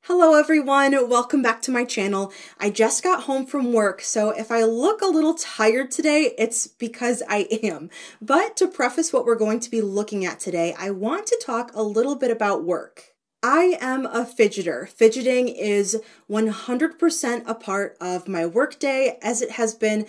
Hello everyone, welcome back to my channel. I just got home from work, so if I look a little tired today, it's because I am. But to preface what we're going to be looking at today, I want to talk a little bit about work. I am a fidgeter. Fidgeting is 100% a part of my workday, as it has been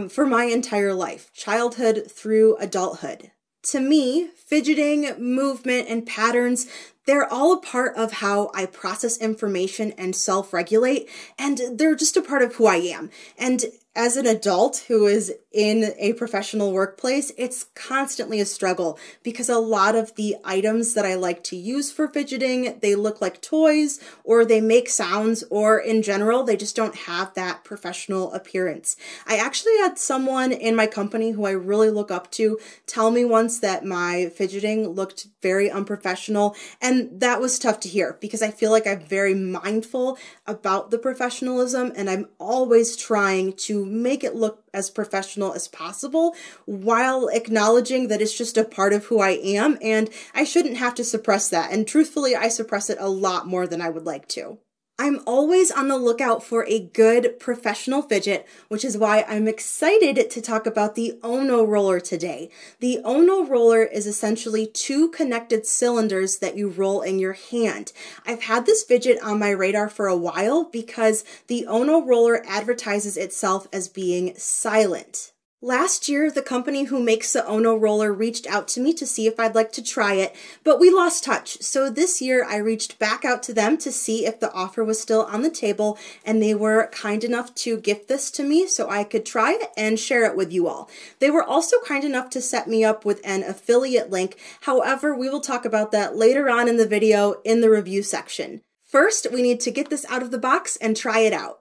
for my entire life, childhood through adulthood. To me, fidgeting, movement, and patterns, they're all a part of how I process information and self-regulate, and they're just a part of who I am. And as an adult who is in a professional workplace, it's constantly a struggle because a lot of the items that I like to use for fidgeting, they look like toys or they make sounds, or in general, they just don't have that professional appearance. I actually had someone in my company who I really look up to tell me once that my fidgeting looked very unprofessional, and that was tough to hear because I feel like I'm very mindful about the professionalism, and I'm always trying to make it look as professional as possible while acknowledging that it's just a part of who I am and I shouldn't have to suppress that. And truthfully, I suppress it a lot more than I would like to. I'm always on the lookout for a good professional fidget, which is why I'm excited to talk about the ONO roller today. The ONO roller is essentially two connected cylinders that you roll in your hand. I've had this fidget on my radar for a while because the ONO roller advertises itself as being silent. Last year, the company who makes the ONO roller reached out to me to see if I'd like to try it, but we lost touch. So this year, I reached back out to them to see if the offer was still on the table, and they were kind enough to gift this to me so I could try it and share it with you all. They were also kind enough to set me up with an affiliate link. However, we will talk about that later on in the video in the review section. First, we need to get this out of the box and try it out.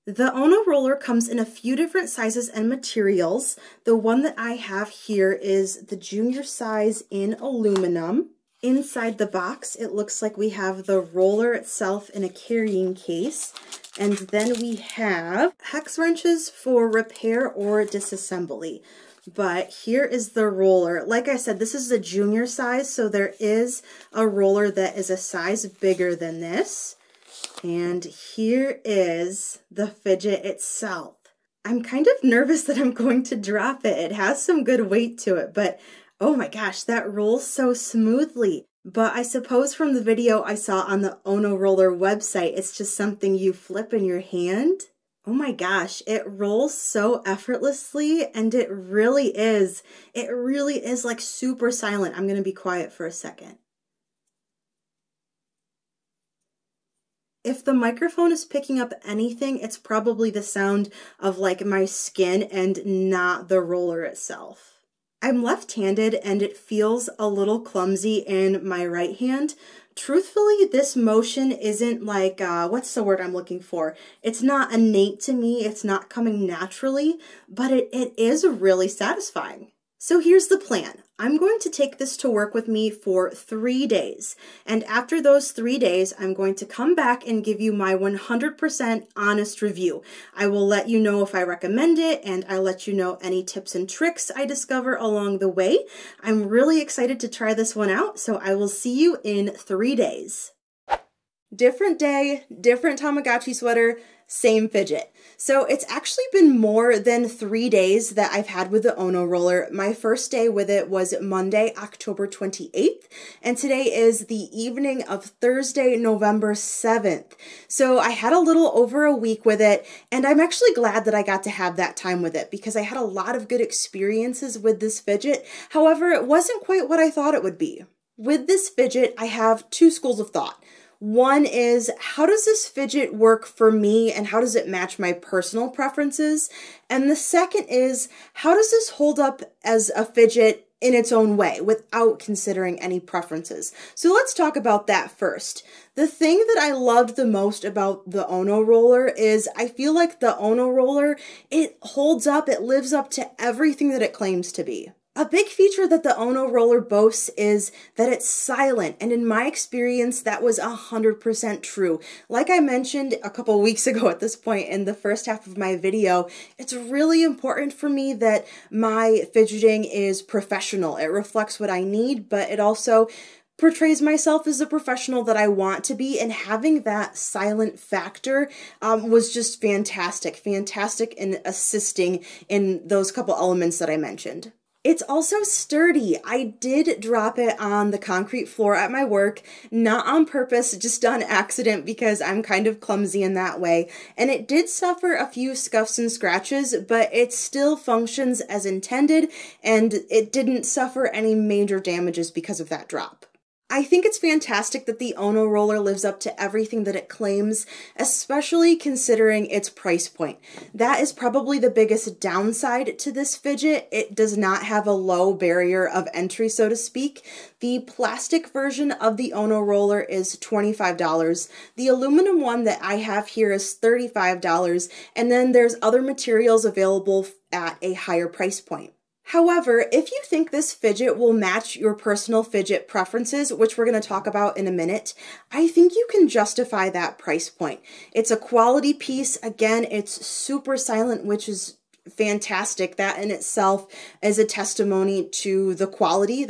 The ONO roller comes in a few different sizes and materials. The one that I have here is the junior size in aluminum. Inside the box, it looks like we have the roller itself in a carrying case. And then we have hex wrenches for repair or disassembly. But here is the roller. Like I said, this is the junior size, so there is a roller that is a size bigger than this. And here is the fidget itself. I'm kind of nervous that I'm going to drop it. It has some good weight to it, but oh my gosh, that rolls so smoothly. But I suppose from the video I saw on the ONO roller website, it's just something you flip in your hand. Oh my gosh, it rolls so effortlessly, and it really is like super silent. I'm gonna be quiet for a second. If the microphone is picking up anything, it's probably the sound of like my skin and not the roller itself. I'm left-handed and it feels a little clumsy in my right hand. Truthfully, this motion isn't like, what's the word I'm looking for? It's not innate to me, it's not coming naturally, but it is really satisfying. So here's the plan. I'm going to take this to work with me for 3 days. And after those 3 days, I'm going to come back and give you my 100% honest review. I will let you know if I recommend it, and I'll let you know any tips and tricks I discover along the way. I'm really excited to try this one out, so I will see you in 3 days. Different day, different Tamagotchi sweater, same fidget. So it's actually been more than 3 days that I've had with the ONO roller. My first day with it was Monday, October 28th, and today is the evening of Thursday, November 7th. So I had a little over a week with it, and I'm actually glad that I got to have that time with it because I had a lot of good experiences with this fidget. However, it wasn't quite what I thought it would be. With this fidget, I have two schools of thought. One is, how does this fidget work for me and how does it match my personal preferences? And the second is, how does this hold up as a fidget in its own way without considering any preferences? So let's talk about that first. The thing that I loved the most about the ONO roller is I feel like the ONO roller, it holds up, it lives up to everything that it claims to be. A big feature that the ONO roller boasts is that it's silent, and in my experience, that was 100% true. Like I mentioned a couple weeks ago at this point in the first half of my video, it's really important for me that my fidgeting is professional. It reflects what I need, but it also portrays myself as the professional that I want to be, and having that silent factor was just fantastic in assisting in those couple elements that I mentioned. It's also sturdy. I did drop it on the concrete floor at my work, not on purpose, just on accident because I'm kind of clumsy in that way. And it did suffer a few scuffs and scratches, but it still functions as intended, and it didn't suffer any major damages because of that drop. I think it's fantastic that the ONO roller lives up to everything that it claims, especially considering its price point. That is probably the biggest downside to this fidget. It does not have a low barrier of entry, so to speak. The plastic version of the ONO roller is $25. The aluminum one that I have here is $35, and then there's other materials available at a higher price point. However, if you think this fidget will match your personal fidget preferences, which we're going to talk about in a minute, I think you can justify that price point. It's a quality piece. Again, it's super silent, which is fantastic. That in itself is a testimony to the quality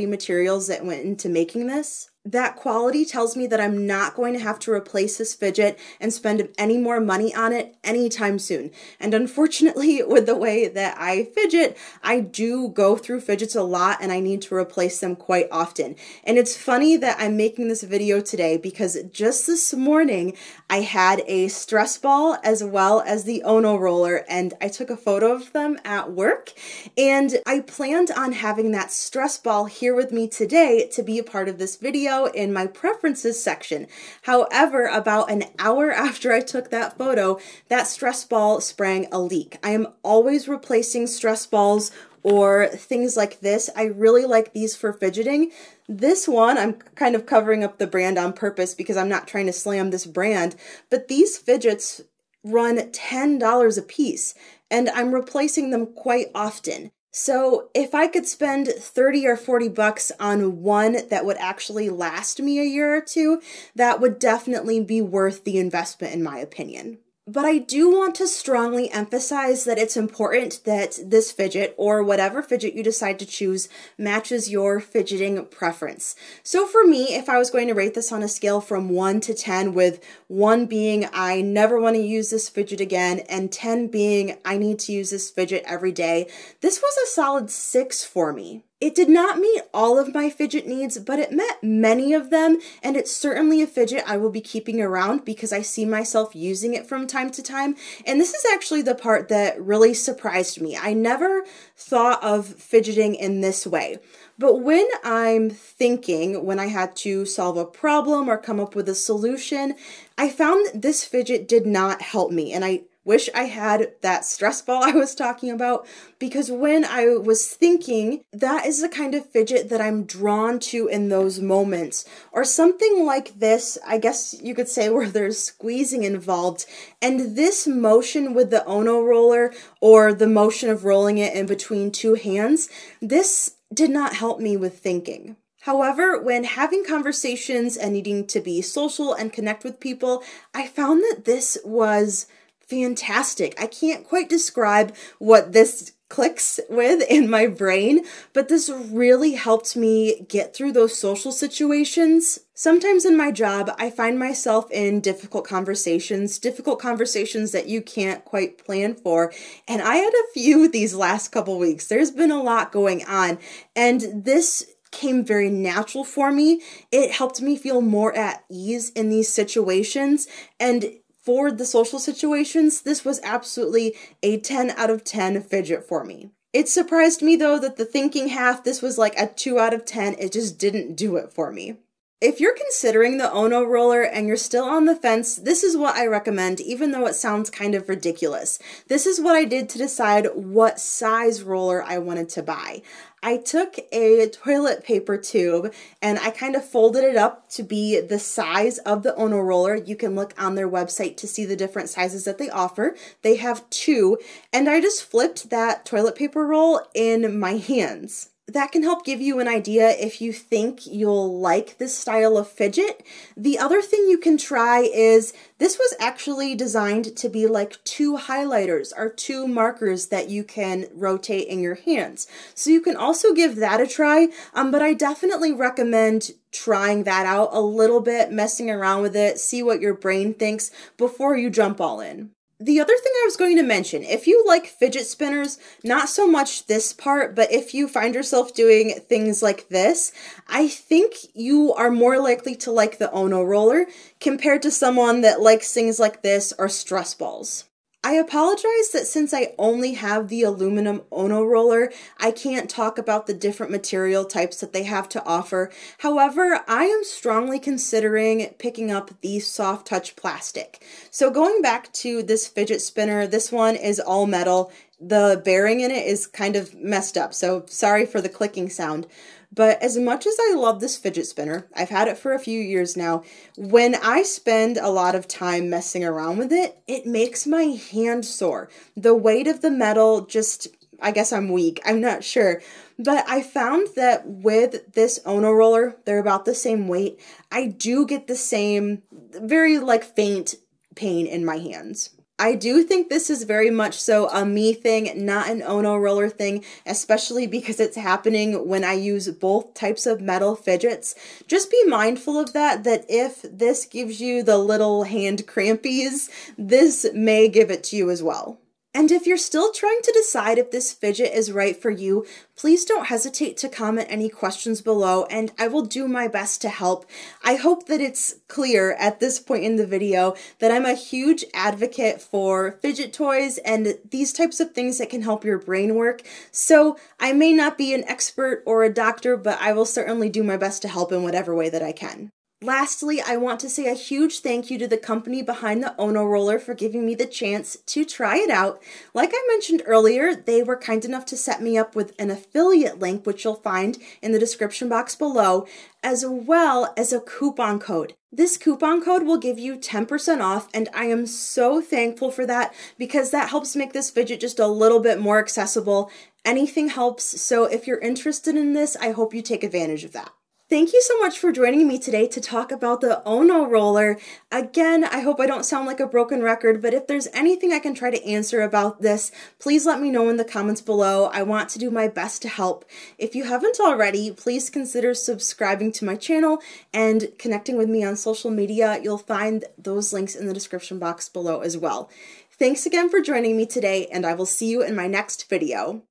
materials that went into making this. That quality tells me that I'm not going to have to replace this fidget and spend any more money on it anytime soon. And unfortunately, with the way that I fidget, I do go through fidgets a lot and I need to replace them quite often. And it's funny that I'm making this video today because just this morning, I had a stress ball as well as the ONO roller, and I took a photo of them at work. And I planned on having that stress ball here with me today to be a part of this video in my preferences section. However, about an hour after I took that photo, that stress ball sprang a leak. I am always replacing stress balls or things like this. I really like these for fidgeting. This one, I'm kind of covering up the brand on purpose because I'm not trying to slam this brand, but these fidgets run $10 a piece, and I'm replacing them quite often. So if I could spend 30 or 40 bucks on one that would actually last me a year or two, that would definitely be worth the investment in my opinion. But I do want to strongly emphasize that it's important that this fidget, or whatever fidget you decide to choose, matches your fidgeting preference. So for me, if I was going to rate this on a scale from 1 to 10, with 1 being I never want to use this fidget again, and 10 being I need to use this fidget every day, this was a solid 6 for me. It did not meet all of my fidget needs, but it met many of them, and it's certainly a fidget I will be keeping around because I see myself using it from time to time. And this is actually the part that really surprised me. I never thought of fidgeting in this way. But when I'm thinking, when I had to solve a problem or come up with a solution, I found that this fidget did not help me, and I wish I had that stress ball I was talking about, because when I was thinking, that is the kind of fidget that I'm drawn to in those moments. Or something like this, I guess you could say, where there's squeezing involved. And this motion with the ONO roller, or the motion of rolling it in between two hands, this did not help me with thinking. However, when having conversations and needing to be social and connect with people, I found that this was fantastic. I can't quite describe what this clicks with in my brain, but this really helped me get through those social situations. Sometimes in my job, I find myself in difficult conversations that you can't quite plan for, and I had a few these last couple weeks. There's been a lot going on, and this came very natural for me. It helped me feel more at ease in these situations, and for the social situations, this was absolutely a 10 out of 10 fidget for me. It surprised me though that the thinking half, this was like a 2 out of 10. It just didn't do it for me. If you're considering the ONO roller and you're still on the fence, this is what I recommend, even though it sounds kind of ridiculous. This is what I did to decide what size roller I wanted to buy. I took a toilet paper tube and I kind of folded it up to be the size of the ONO roller. You can look on their website to see the different sizes that they offer. They have 2, and I just flipped that toilet paper roll in my hands. that can help give you an idea if you think you'll like this style of fidget. The other thing you can try is, this was actually designed to be like 2 highlighters or 2 markers that you can rotate in your hands. So you can also give that a try, but I definitely recommend trying that out a little bit, messing around with it, see what your brain thinks before you jump all in. The other thing I was going to mention, if you like fidget spinners, not so much this part, but if you find yourself doing things like this, I think you are more likely to like the ONO roller compared to someone that likes things like this or stress balls. I apologize that since I only have the aluminum ONO roller, I can't talk about the different material types that they have to offer. However, I am strongly considering picking up the soft touch plastic. So going back to this fidget spinner, this one is all metal. The bearing in it is kind of messed up, so sorry for the clicking sound. But as much as I love this fidget spinner, I've had it for a few years now, when I spend a lot of time messing around with it, it makes my hand sore. The weight of the metal just, I guess I'm weak, I'm not sure. But I found that with this ONO roller, they're about the same weight. I do get the same, very like faint pain in my hands. I do think this is very much so a me thing, not an ONO roller thing, especially because it's happening when I use both types of metal fidgets. Just be mindful of that if this gives you the little hand crampies, this may give it to you as well. And if you're still trying to decide if this fidget is right for you, please don't hesitate to comment any questions below and I will do my best to help. I hope that it's clear at this point in the video that I'm a huge advocate for fidget toys and these types of things that can help your brain work. So I may not be an expert or a doctor, but I will certainly do my best to help in whatever way that I can. Lastly, I want to say a huge thank you to the company behind the ONO roller for giving me the chance to try it out. Like I mentioned earlier, they were kind enough to set me up with an affiliate link, which you'll find in the description box below, as well as a coupon code. This coupon code will give you 10% off, and I am so thankful for that because that helps make this fidget just a little bit more accessible. Anything helps, so if you're interested in this, I hope you take advantage of that. Thank you so much for joining me today to talk about the ONO roller. Again, I hope I don't sound like a broken record, but if there's anything I can try to answer about this, please let me know in the comments below. I want to do my best to help. If you haven't already, please consider subscribing to my channel and connecting with me on social media. You'll find those links in the description box below as well. Thanks again for joining me today, and I will see you in my next video.